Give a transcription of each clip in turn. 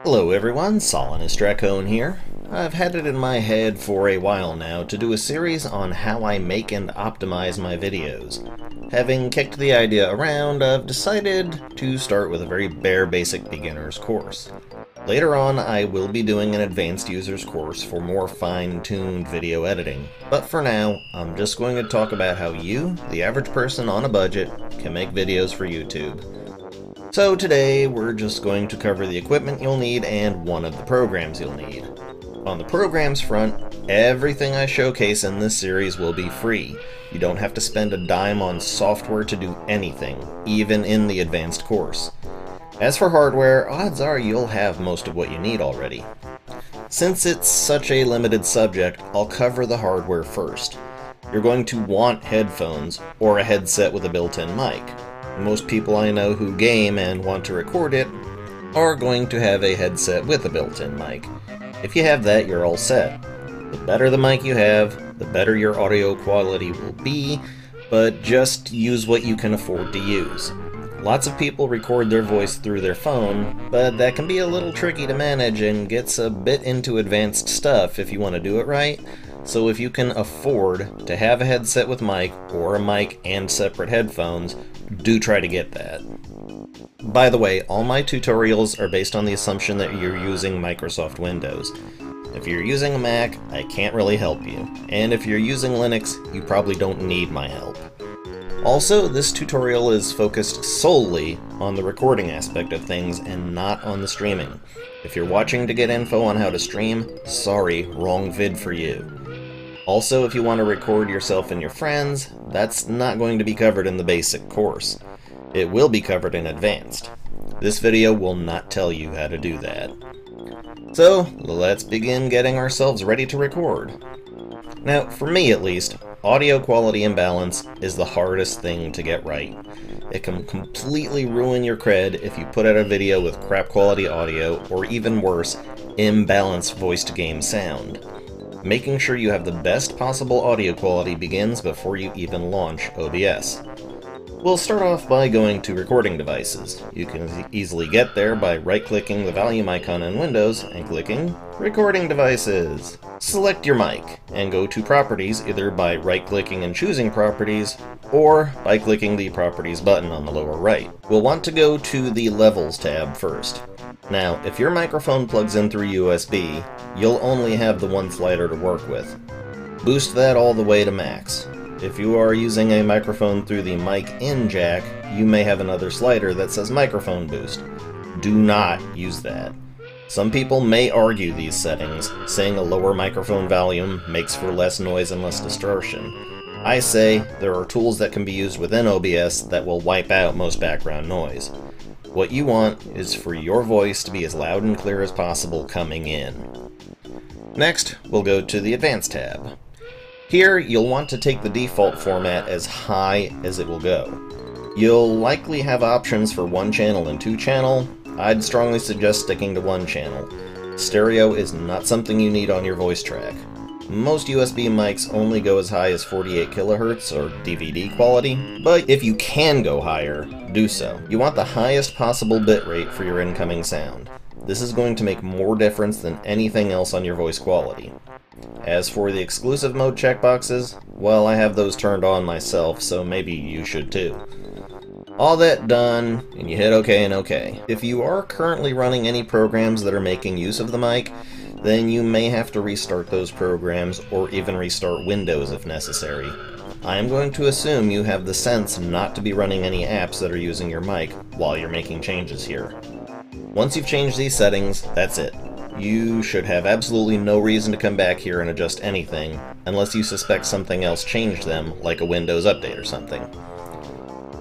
Hello everyone, Solinus Dracone here. I've had it in my head for a while now to do a series on how I make and optimize my videos. Having kicked the idea around, I've decided to start with a very bare basic beginner's course. Later on, I will be doing an advanced user's course for more fine-tuned video editing. But for now, I'm just going to talk about how you, the average person on a budget, can make videos for YouTube. So today, we're just going to cover the equipment you'll need and one of the programs you'll need. On the programs front, everything I showcase in this series will be free. You don't have to spend a dime on software to do anything, even in the advanced course. As for hardware, odds are you'll have most of what you need already. Since it's such a limited subject, I'll cover the hardware first. You're going to want headphones, or a headset with a built-in mic. Most people I know who game and want to record it are going to have a headset with a built-in mic. If you have that, you're all set. The better the mic you have, the better your audio quality will be, but just use what you can afford to use. Lots of people record their voice through their phone, but that can be a little tricky to manage and gets a bit into advanced stuff if you want to do it right. So if you can afford to have a headset with mic, or a mic and separate headphones, do try to get that. By the way, all my tutorials are based on the assumption that you're using Microsoft Windows. If you're using a Mac, I can't really help you. And if you're using Linux, you probably don't need my help. Also, this tutorial is focused solely on the recording aspect of things and not on the streaming. If you're watching to get info on how to stream, sorry, wrong vid for you. Also, if you want to record yourself and your friends, that's not going to be covered in the basic course. It will be covered in advanced. This video will not tell you how to do that. So, let's begin getting ourselves ready to record. Now, for me at least, audio quality and balance is the hardest thing to get right. It can completely ruin your cred if you put out a video with crap quality audio, or even worse, imbalanced voice-to-game sound. Making sure you have the best possible audio quality begins before you even launch OBS. We'll start off by going to recording devices. You can easily get there by right-clicking the volume icon in Windows and clicking Recording Devices. Select your mic and go to Properties either by right-clicking and choosing Properties or by clicking the Properties button on the lower right. We'll want to go to the Levels tab first. Now, if your microphone plugs in through USB, you'll only have the one slider to work with. Boost that all the way to max. If you are using a microphone through the mic in jack, you may have another slider that says microphone boost. Do not use that. Some people may argue these settings, saying a lower microphone volume makes for less noise and less distortion. I say there are tools that can be used within OBS that will wipe out most background noise. What you want is for your voice to be as loud and clear as possible coming in. Next, we'll go to the Advanced tab. Here, you'll want to take the default format as high as it will go. You'll likely have options for 1 channel and 2 channel. I'd strongly suggest sticking to 1 channel. Stereo is not something you need on your voice track. Most USB mics only go as high as 48 kHz or DVD quality, but if you can go higher, do so. You want the highest possible bitrate for your incoming sound. This is going to make more difference than anything else on your voice quality. As for the exclusive mode checkboxes, well, I have those turned on myself, so maybe you should too. All that done, and you hit OK and OK. If you are currently running any programs that are making use of the mic, then you may have to restart those programs or even restart Windows if necessary. I am going to assume you have the sense not to be running any apps that are using your mic while you're making changes here. Once you've changed these settings, that's it. You should have absolutely no reason to come back here and adjust anything, unless you suspect something else changed them, like a Windows update or something.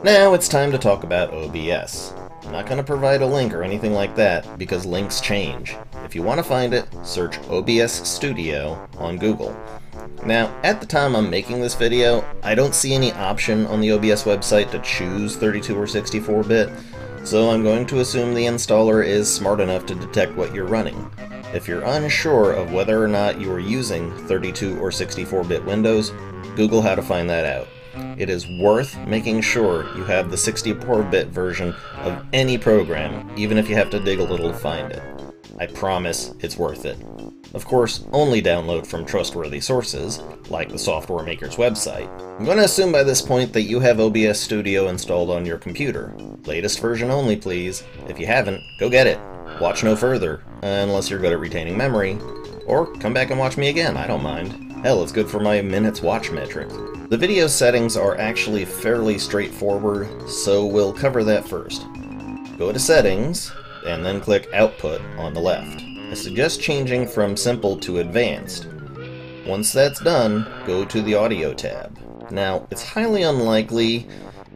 Now it's time to talk about OBS. I'm not going to provide a link or anything like that, because links change. If you want to find it, search OBS Studio on Google. Now, at the time I'm making this video, I don't see any option on the OBS website to choose 32 or 64-bit, so I'm going to assume the installer is smart enough to detect what you're running. If you're unsure of whether or not you are using 32 or 64-bit Windows, Google how to find that out. It is worth making sure you have the 64-bit version of any program, even if you have to dig a little to find it. I promise it's worth it. Of course, only download from trustworthy sources, like the software maker's website. I'm going to assume by this point that you have OBS Studio installed on your computer. Latest version only, please. If you haven't, go get it. Watch no further, unless you're good at retaining memory. Or come back and watch me again, I don't mind. Hell, it's good for my minutes watch metric. The video settings are actually fairly straightforward, so we'll cover that first. Go to Settings, and then click Output on the left. I suggest changing from Simple to Advanced. Once that's done, go to the Audio tab. Now, it's highly unlikely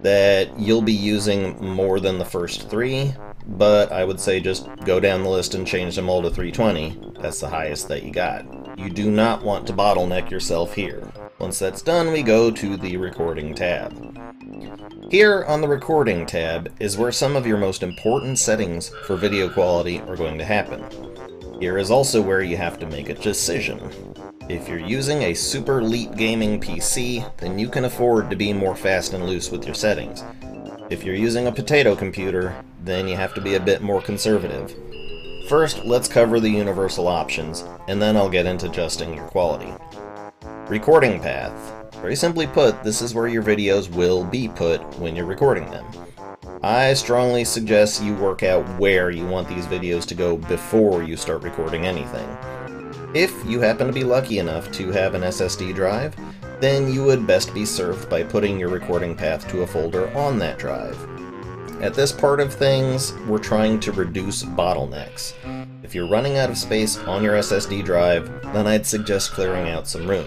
that you'll be using more than the first three, but I would say just go down the list and change them all to 320. That's the highest that you got. You do not want to bottleneck yourself here. Once that's done, we go to the Recording tab. Here on the Recording tab is where some of your most important settings for video quality are going to happen. Here is also where you have to make a decision. If you're using a super elite gaming PC, then you can afford to be more fast and loose with your settings. If you're using a potato computer, then you have to be a bit more conservative. First, let's cover the universal options, and then I'll get into adjusting your quality. Recording path. Very simply put, this is where your videos will be put when you're recording them. I strongly suggest you work out where you want these videos to go before you start recording anything. If you happen to be lucky enough to have an SSD drive, then you would best be served by putting your recording path to a folder on that drive. At this part of things, we're trying to reduce bottlenecks. If you're running out of space on your SSD drive, then I'd suggest clearing out some room.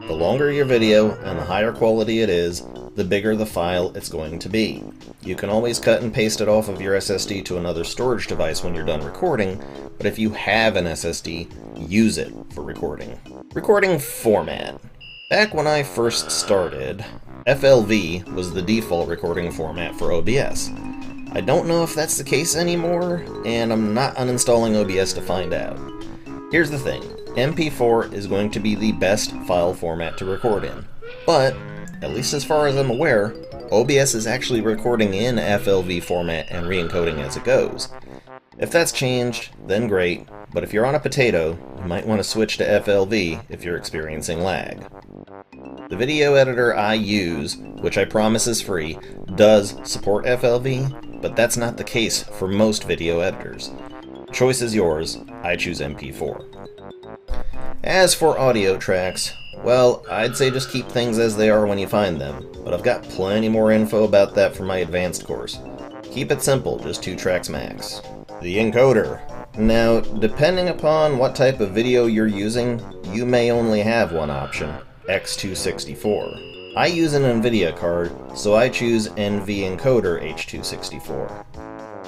The longer your video and the higher quality it is, the bigger the file it's going to be. You can always cut and paste it off of your SSD to another storage device when you're done recording, but if you have an SSD, use it for recording. Recording format. Back when I first started, FLV was the default recording format for OBS. I don't know if that's the case anymore, and I'm not uninstalling OBS to find out. Here's the thing, MP4 is going to be the best file format to record in, but, at least as far as I'm aware, OBS is actually recording in FLV format and re-encoding as it goes. If that's changed, then great, but if you're on a potato, you might want to switch to FLV if you're experiencing lag. The video editor I use, which I promise is free, does support FLV, but that's not the case for most video editors. Choice is yours, I choose MP4. As for audio tracks, well, I'd say just keep things as they are when you find them, but I've got plenty more info about that for my advanced course. Keep it simple, just 2 tracks max. The encoder. Now, depending upon what type of video you're using, you may only have one option, X264. I use an NVIDIA card, so I choose NV Encoder H264.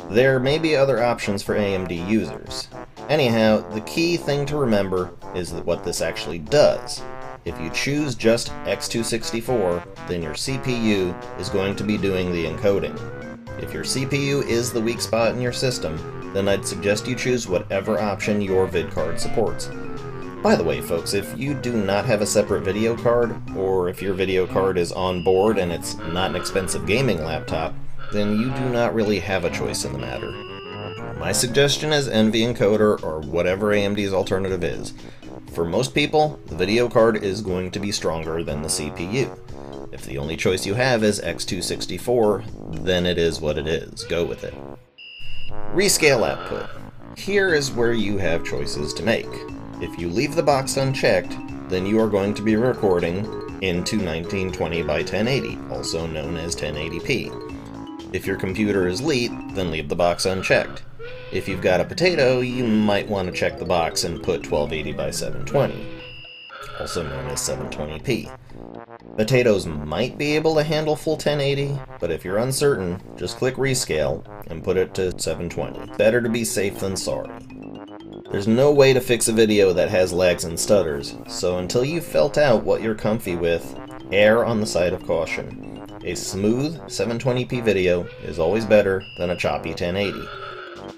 There may be other options for AMD users. Anyhow, the key thing to remember is what this actually does. If you choose just X264, then your CPU is going to be doing the encoding. If your CPU is the weak spot in your system, then I'd suggest you choose whatever option your vid card supports. By the way, folks, if you do not have a separate video card, or if your video card is on board and it's not an expensive gaming laptop, then you do not really have a choice in the matter. My suggestion is NV Encoder or whatever AMD's alternative is. For most people, the video card is going to be stronger than the CPU. If the only choice you have is X264, then it is what it is. Go with it. Rescale Output. Here is where you have choices to make. If you leave the box unchecked, then you are going to be recording into 1920 by 1080, also known as 1080p. If your computer is elite, then leave the box unchecked. If you've got a potato, you might want to check the box and put 1280 by 720, also known as 720p. Potatoes might be able to handle full 1080, but if you're uncertain, just click Rescale and put it to 720. Better to be safe than sorry. There's no way to fix a video that has lags and stutters, so until you've felt out what you're comfy with, err on the side of caution. A smooth 720p video is always better than a choppy 1080.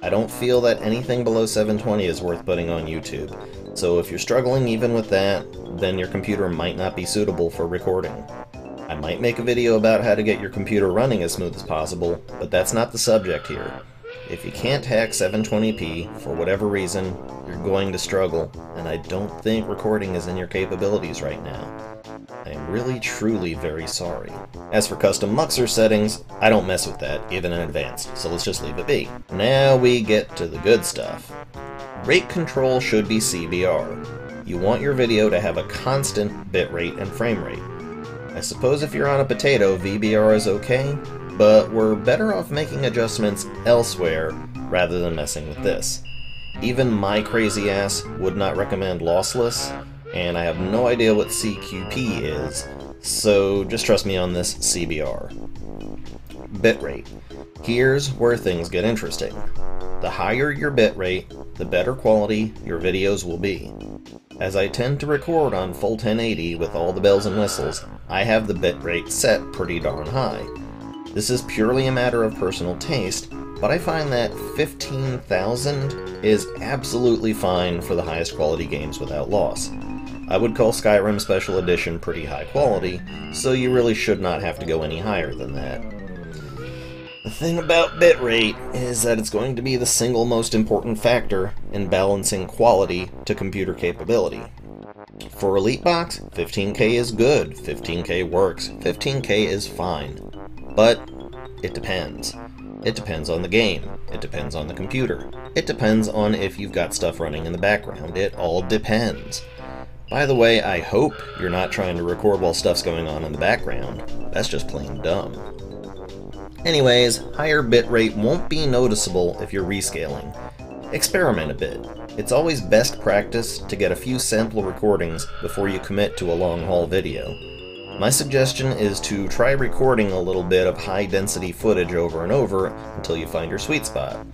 I don't feel that anything below 720 is worth putting on YouTube, so if you're struggling even with that, then your computer might not be suitable for recording. I might make a video about how to get your computer running as smooth as possible, but that's not the subject here. If you can't hack 720p, for whatever reason, you're going to struggle, and I don't think recording is in your capabilities right now. I am really truly very sorry. As for custom muxer settings, I don't mess with that, even in advance, so let's just leave it be. Now we get to the good stuff. Rate control should be CBR. You want your video to have a constant bitrate and frame rate. I suppose if you're on a potato, VBR is okay, but we're better off making adjustments elsewhere rather than messing with this. Even my crazy ass would not recommend lossless, and I have no idea what CQP is, so just trust me on this CBR. Bitrate. Here's where things get interesting. The higher your bitrate, the better quality your videos will be. As I tend to record on full 1080 with all the bells and whistles, I have the bitrate set pretty darn high. This is purely a matter of personal taste, but I find that 15,000 is absolutely fine for the highest quality games without loss. I would call Skyrim Special Edition pretty high quality, so you really should not have to go any higher than that. The thing about bitrate is that it's going to be the single most important factor in balancing quality to computer capability. For Elite Box, 15K is good, 15K works, 15K is fine. But it depends. It depends on the game. It depends on the computer. It depends on if you've got stuff running in the background. It all depends. By the way, I hope you're not trying to record while stuff's going on in the background. That's just plain dumb. Anyways, higher bitrate won't be noticeable if you're rescaling. Experiment a bit. It's always best practice to get a few sample recordings before you commit to a long-haul video. My suggestion is to try recording a little bit of high-density footage over and over until you find your sweet spot.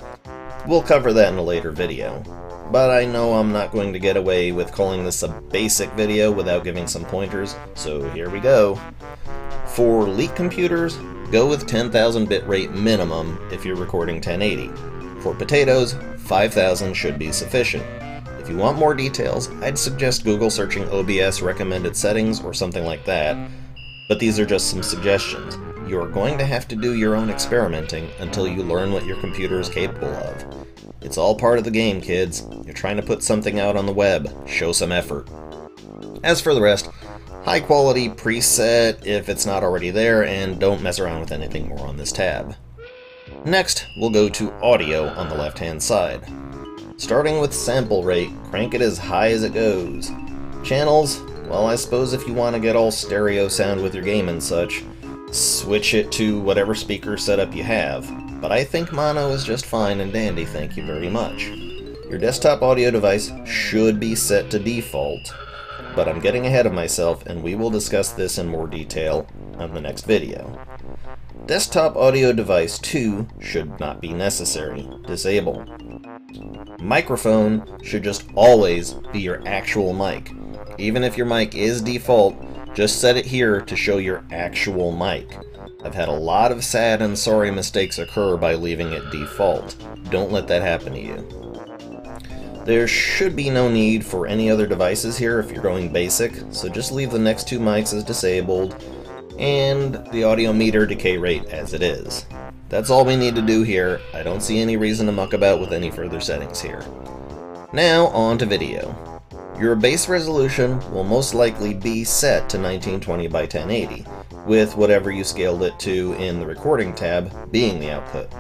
We'll cover that in a later video, but I know I'm not going to get away with calling this a basic video without giving some pointers, so here we go. For Elite computers, go with 10,000 bitrate minimum if you're recording 1080. For potatoes, 5,000 should be sufficient. If you want more details, I'd suggest Google searching OBS recommended settings or something like that, but these are just some suggestions. You are going to have to do your own experimenting until you learn what your computer is capable of. It's all part of the game, kids. You're trying to put something out on the web. Show some effort. As for the rest, high quality preset if it's not already there, and don't mess around with anything more on this tab. Next, we'll go to audio on the left-hand side. Starting with sample rate, crank it as high as it goes. Channels, well, I suppose if you want to get all stereo sound with your game and such, switch it to whatever speaker setup you have. But I think mono is just fine and dandy, thank you very much. Your desktop audio device should be set to default, but I'm getting ahead of myself and we will discuss this in more detail on the next video. Desktop audio device 2 should not be necessary. Disable. Microphone should just always be your actual mic. Even if your mic is default, just set it here to show your actual mic. I've had a lot of sad and sorry mistakes occur by leaving it default. Don't let that happen to you. There should be no need for any other devices here if you're going basic, so just leave the next two mics as disabled, and the audio meter decay rate as it is. That's all we need to do here. I don't see any reason to muck about with any further settings here. Now on to video. Your base resolution will most likely be set to 1920 by 1080, with whatever you scaled it to in the recording tab being the output.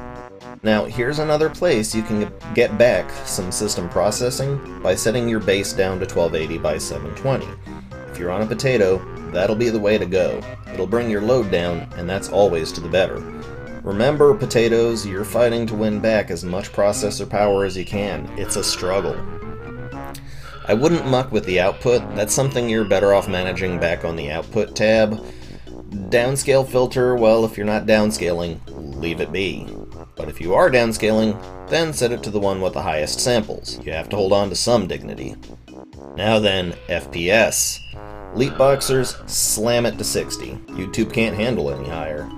Now here's another place you can get back some system processing by setting your base down to 1280 by 720. If you're on a potato, that'll be the way to go. It'll bring your load down, and that's always to the better. Remember, potatoes, you're fighting to win back as much processor power as you can. It's a struggle. I wouldn't muck with the output. That's something you're better off managing back on the output tab. Downscale filter, well, if you're not downscaling, leave it be. But if you are downscaling, then set it to the one with the highest samples. You have to hold on to some dignity. Now then, FPS. Elite boxers, slam it to 60. YouTube can't handle any higher.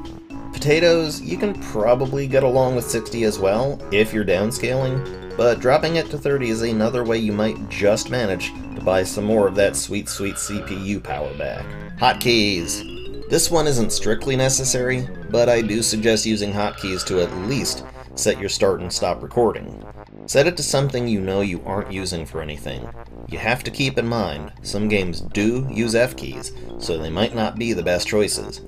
Potatoes, you can probably get along with 60 as well, if you're downscaling, but dropping it to 30 is another way you might just manage to buy some more of that sweet, sweet CPU power back. Hotkeys! This one isn't strictly necessary, but I do suggest using hotkeys to at least set your start and stop recording. Set it to something you know you aren't using for anything. You have to keep in mind, some games do use F keys, so they might not be the best choices.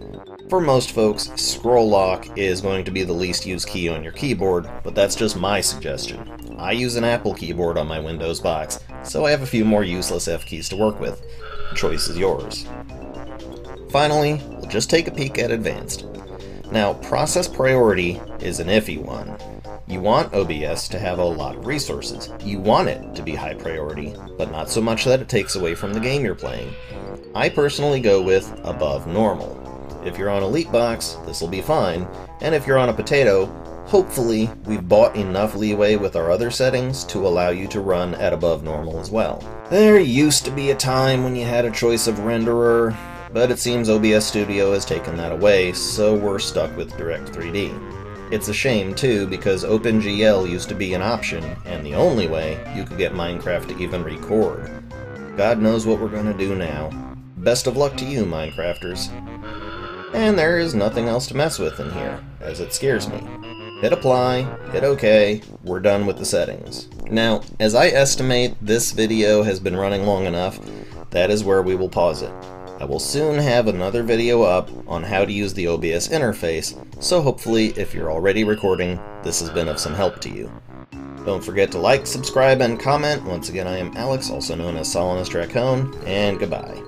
For most folks, scroll lock is going to be the least used key on your keyboard, but that's just my suggestion. I use an Apple keyboard on my Windows box, so I have a few more useless F keys to work with. The choice is yours. Finally, we'll just take a peek at advanced. Now, process priority is an iffy one. You want OBS to have a lot of resources. You want it to be high priority, but not so much that it takes away from the game you're playing. I personally go with above normal. If you're on Elite Box, this will be fine, and if you're on a Potato, hopefully we've bought enough leeway with our other settings to allow you to run at above normal as well. There used to be a time when you had a choice of renderer, but it seems OBS Studio has taken that away, so we're stuck with Direct 3D. It's a shame too, because OpenGL used to be an option, and the only way you could get Minecraft to even record. God knows what we're gonna do now. Best of luck to you, Minecrafters. And there is nothing else to mess with in here, as it scares me. Hit apply, hit OK, we're done with the settings. Now, as I estimate this video has been running long enough, that is where we will pause it. I will soon have another video up on how to use the OBS interface, so hopefully if you're already recording, this has been of some help to you. Don't forget to like, subscribe, and comment. Once again, I am Alex, also known as Solanus Dracone, and goodbye.